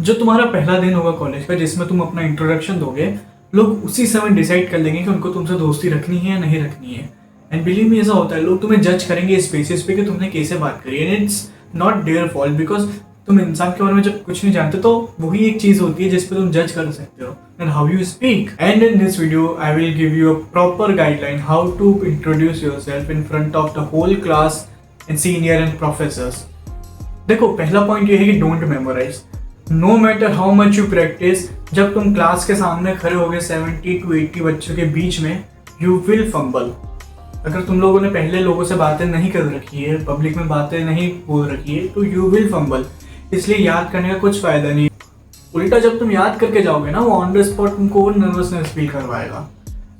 जो तुम्हारा पहला दिन होगा कॉलेज का जिसमें तुम अपना इंट्रोडक्शन दोगे, लोग उसी समय डिसाइड कर लेंगे कि उनको तुमसे दोस्ती रखनी है या नहीं रखनी है। एंड बिलीव मी, ऐसा होता है, लोग तुम्हें जज करेंगे इस बेसिस पे कि तुमने कैसे बात करी। And it's not their fault, because तुम इंसान के बारे में जब कुछ नहीं जानते तो वही एक चीज होती है जिस पे तुम जज कर सकते हो, and how you speak. And in this video I will give you a proper guideline how to introduce yourself in front of the whole class and senior and professors. देखो, पहला पॉइंट ये है कि don't memorise. No matter how much you practise, जब तुम class के सामने खड़े होगे 70 to 80 बच्चों के बीच में, यू विल फंबल। अगर तुम लोगों ने पहले लोगों से बातें नहीं कर रखी है, पब्लिक में बातें नहीं बोल रखी है, तो यू विल फंबल। इसलिए याद करने का कुछ फायदा नहीं। उल्टा जब तुम याद करके जाओगे ना, वो ऑन द स्पॉट तुमको नर्वसनेस फील करवाएगा।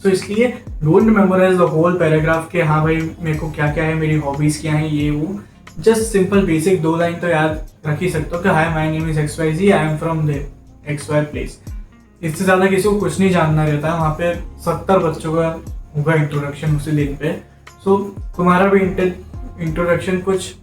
तो इसलिए don't memorise the whole paragraph के हाँ भाई मेरे को क्या क्या है, मेरी हॉबीज क्या है, ये वो। जस्ट सिंपल बेसिक 2 लाइन तो याद रख ही सकते हो कि hi my name is XYZ, I am from the XY place. इससे ज़्यादा किसी को कुछ नहीं जानना रहता है। वहाँ पे 70 बच्चों का होगा इंट्रोडक्शन उसी दिन पे। सो तुम्हारा भी इंट्रोडक्शन कुछ।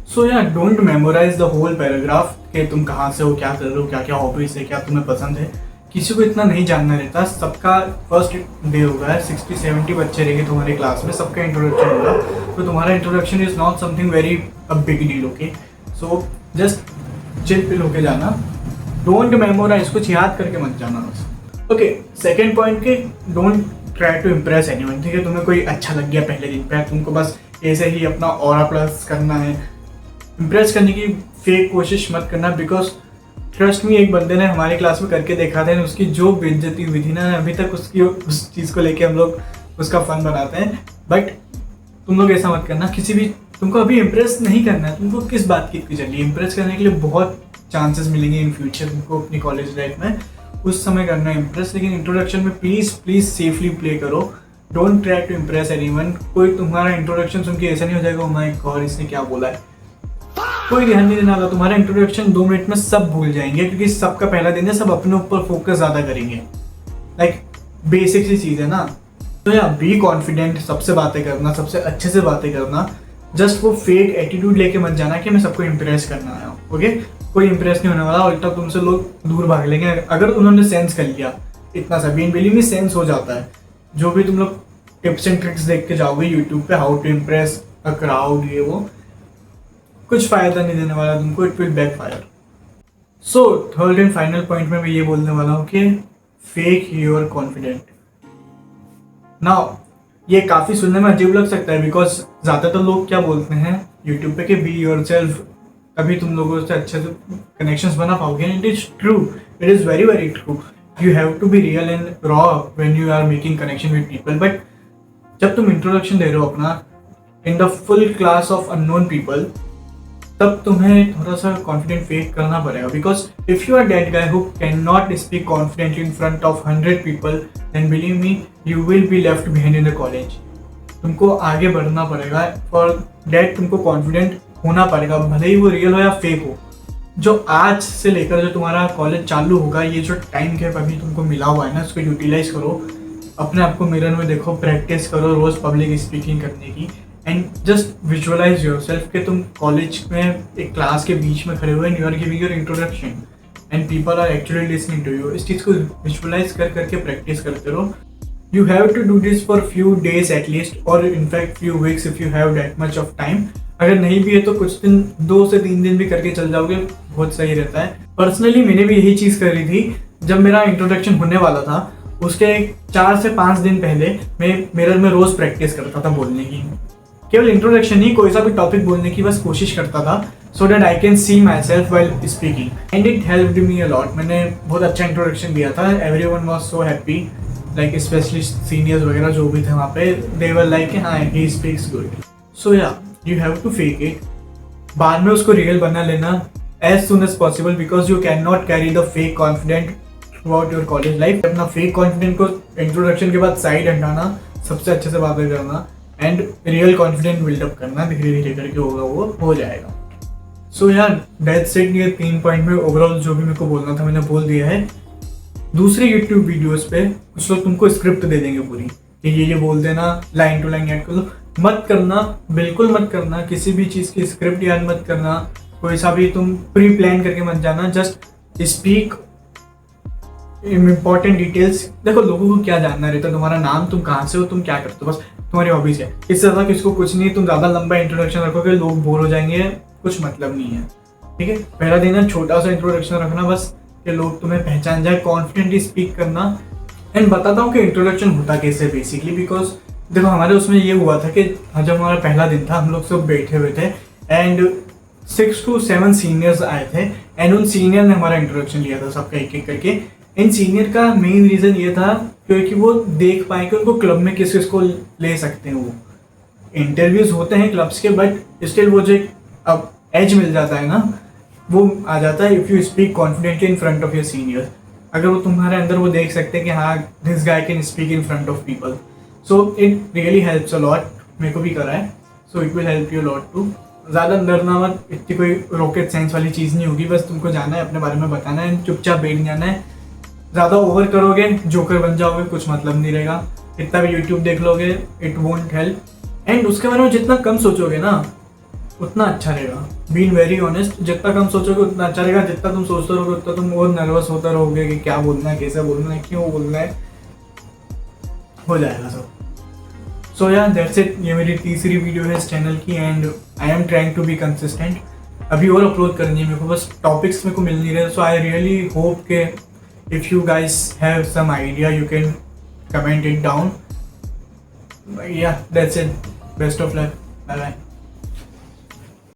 सो या don't memorise the whole paragraph कि तुम कहाँ से हो, क्या कर रहे हो, क्या क्या हॉबीज है, क्या तुम्हें पसंद है। किसी को इतना नहीं जानना रहता। सबका फर्स्ट डे होगा, 60-70 बच्चे रहेंगे तुम्हारी क्लास में, सबका इंट्रोडक्शन होगा। तो तुम्हारा introduction is not something very a big deal. Okay, so just chill pill होके जाना। डोंट मेमोराइज, कुछ याद करके मत जाना बस। ओके, सेकेंड पॉइंट के don't try to impress anyone. ठीक है, तुम्हें कोई अच्छा लग गया पहले दिन पे, तुमको बस ऐसे ही अपना ऑरा प्लस करना है। इम्प्रेस करने की फेक कोशिश मत करना, बिकॉज ट्रस्ट मी, एक बंदे ने हमारी क्लास में करके देखा था, उसकी जो बेइज्जती हुई थी ना, अभी तक उसकी उस चीज़ को लेके हम लोग उसका फन बनाते हैं। बट तुम लोग ऐसा मत करना। किसी भी तुमको अभी इम्प्रेस नहीं करना है। तुमको किस बात की इतनी चलिए, इम्प्रेस करने के लिए बहुत चांसेस मिलेंगे इन फ्यूचर तुमको अपनी कॉलेज लाइफ में, उस समय करना है इम्प्रेस। लेकिन इंट्रोडक्शन में प्लीज़ सेफली प्ले करो। Don't try to impress anyone. कोई तुम्हारा इंट्रोडक्शन सुन के ऐसा नहीं हो जाएगा, ओ माय गॉड इसने क्या बोला है। कोई ध्यान नहीं देने वाला। तुम्हारा इंट्रोडक्शन 2 मिनट में सब भूल जाएंगे, क्योंकि सबका पहला दिन है, सब अपने ऊपर फोकस ज़्यादा करेंगे। लाइक बेसिक सी चीज़ है ना। तो या बी कॉन्फिडेंट, सबसे बातें करना, सबसे अच्छे से बातें करना। जस्ट वो फेक एटीट्यूड लेके मत जाना कि मैं सबको इम्प्रेस करना आया हूँ। ओके, कोई इम्प्रेस नहीं होने वाला। उल्टा तुमसे लोग दूर भाग लेंगे अगर उन्होंने सेंस कर लिया। इतना सा बीन बिलीव में सेंस हो जाता है। जो भी तुम लोग टिप्स एंड ट्रिक्स देख के जाओगे यूट्यूब पे, how to impress a crowd, ये वो, कुछ फायदा नहीं देने वाला तुमको। It will backfire. So third and final point में मैं ये बोलने वाला हूँ कि फेक योर कॉन्फिडेंट। नाउ ये काफ़ी सुनने में अजीब लग सकता है, बिकॉज ज़्यादातर लोग क्या बोलते हैं यूट्यूब पे कि बी योर सेल्फ, तभी तुम लोगों से अच्छे से कनेक्शंस बना पाओगे। And it is true, it is very very true. You have to be real and raw when you are making connection with people. But जब तुम इंट्रोडक्शन दे रहे हो अपना in the full class of unknown people, तब तुम्हें थोड़ा सा कॉन्फिडेंट फेक करना पड़ेगा। Because if you are that guy who can not speak confidently in front of 100 people, then believe me you will be left behind in the college. तुमको आगे बढ़ना पड़ेगा। फॉर दैट तुमको कॉन्फिडेंट होना पड़ेगा, भले ही वो रियल हो या फेक हो। जो आज से लेकर जो तुम्हारा कॉलेज चालू होगा, ये जो टाइम गैप अभी तुमको मिला हुआ है ना, उसको यूटिलाइज करो। अपने आप को मिरर में देखो, प्रैक्टिस करो रोज पब्लिक स्पीकिंग करने की। एंड जस्ट विजुअलाइज योरसेल्फ कि तुम कॉलेज में एक क्लास के बीच में खड़े हुए and you are giving your introduction and people are actually listening to you. इस चीज़ को विजुअलाइज करके प्रैक्टिस करते रहो। You have to do this for few days at least, और in fact few weeks if you have that much of time. अगर नहीं भी है तो कुछ दिन, 2 से 3 दिन भी करके चल जाओगे, बहुत सही रहता है। पर्सनली मैंने भी यही चीज़ करी थी। जब मेरा इंट्रोडक्शन होने वाला था, उसके 4 से 5 दिन पहले मैं मिरर में रोज़ प्रैक्टिस करता था बोलने की। केवल इंट्रोडक्शन ही, कोई सा भी टॉपिक बोलने की बस कोशिश करता था, so that I can see my self while speaking. And it helped me a lot. मैंने बहुत अच्छा इंट्रोडक्शन दिया था। Everyone was so happy, like specially seniors वगैरह जो भी थे वहाँ पे, दे वर लाइक हाँ he speaks good. So yeah you have to fake it. बाद में उसको रियल बना लेना as soon as possible, because you can not carry the fake confident throughout your college life. अपना फेक कॉन्फिडेंट को introduction के बाद side हटाना, सबसे अच्छे से बातें करना एंड रियल कॉन्फिडेंट बिल्डअप करना। धीरे धीरे करके होगा, वो हो जाएगा। सो यार दैट्स इट। ये 3 पॉइंट में ओवरऑल जो भी मेरे को बोलना था मैंने बोल दिया है। दूसरी यूट्यूब वीडियोस पे कुछ लोग तुमको स्क्रिप्ट दे देंगे पूरी कि ये बोल देना, लाइन टू लाइन ऐड कर दो। मत करना, बिल्कुल मत करना। किसी भी चीज़ की स्क्रिप्ट याद मत करना। कोई सा भी तुम प्री प्लान करके मत जाना, जस्ट स्पीक इम्पॉर्टेंट डिटेल्स। देखो लोगों को क्या जानना रहता है, तुम्हारा नाम, तुम कहाँ से हो, तुम क्या करते हो, बस तुम्हारी हॉबीज है, इससे ज़्यादा किसको कुछ नहीं है। तुम ज़्यादा लंबा इंट्रोडक्शन रखोगे लोग बोर हो जाएंगे, कुछ मतलब नहीं है। ठीक है, पहला दिन है छोटा सा इंट्रोडक्शन रखना बस, कि लोग तुम्हें पहचान जाए, कॉन्फिडेंटली स्पीक करना। एंड बताता हूँ कि इंट्रोडक्शन होता कैसे बेसिकली, बिकॉज देखो हमारे उसमें ये हुआ था कि जब हमारा पहला दिन था हम लोग सब बैठे हुए थे एंड 6 to 7 सीनियर्स आए थे एंड उन सीनियर ने हमारा इंट्रोडक्शन लिया था सबका एक एक करके। इन सीनियर का मेन रीज़न ये था क्योंकि वो देख पाए कि उनको क्लब में किस किस को ले सकते हैं। वो इंटरव्यूज होते हैं क्लब्स के, बट स्टिल वो जो अब एज मिल जाता है ना, वो आ जाता है if you speak confidently in front of your senior. अगर वो तुम्हारे अंदर वो देख सकते हैं कि हाँ this guy can speak in front of people, so it really helps a lot. मेरे को भी करा है, so it will help you lot too. ज़्यादा डरना मत, इतनी कोई रॉकेट साइंस वाली चीज़ नहीं होगी, बस तुमको जाना है, अपने बारे में बताना है, चुपचाप बैठ जाना है। ज़्यादा ओवर करोगे जोकर बन जाओगे, कुछ मतलब नहीं रहेगा। इतना भी यूट्यूब देख लोगे, इट वोंट हेल्प। एंड उसके बारे में जितना कम सोचोगे ना उतना अच्छा रहेगा। बीइंग वेरी ऑनेस्ट, जितना कम सोचोगे उतना अच्छा रहेगा। जितना तुम सोचते रहोगे उतना तुम और नर्वस होते रहोगे कि क्या बोलना है, कैसे बोलना है, क्यों बोलना है, हो जाएगा सब। सो या दैट्स इट, ये मेरी तीसरी वीडियो है इस चैनल की and I am trying to be consistent. अभी और अपलोड करनी है मेरे को, बस टॉपिक्स मेरे को मिल नहीं रहे। सो आई रियली होप के if you guys have some idea you can comment it down. Yeah that's it, best of luck, bye bye.